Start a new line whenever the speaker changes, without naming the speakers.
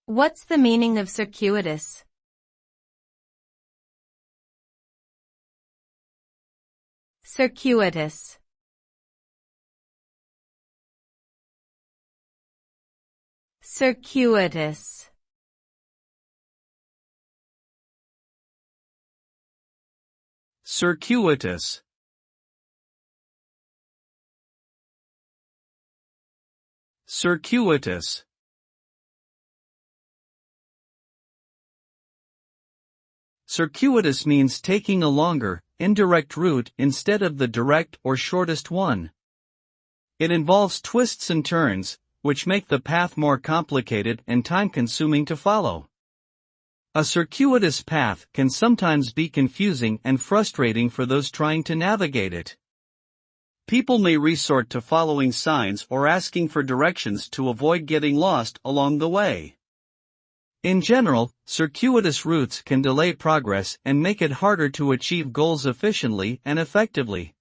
What's the meaning of circuitous? Circuitous. Circuitous.
Circuitous. Circuitous. Circuitous means taking a longer, indirect route instead of the direct or shortest one. It involves twists and turns, which make the path more complicated and time-consuming to follow. A circuitous path can sometimes be confusing and frustrating for those trying to navigate it. People may resort to following signs or asking for directions to avoid getting lost along the way. In general, circuitous routes can delay progress and make it harder to achieve goals efficiently and effectively.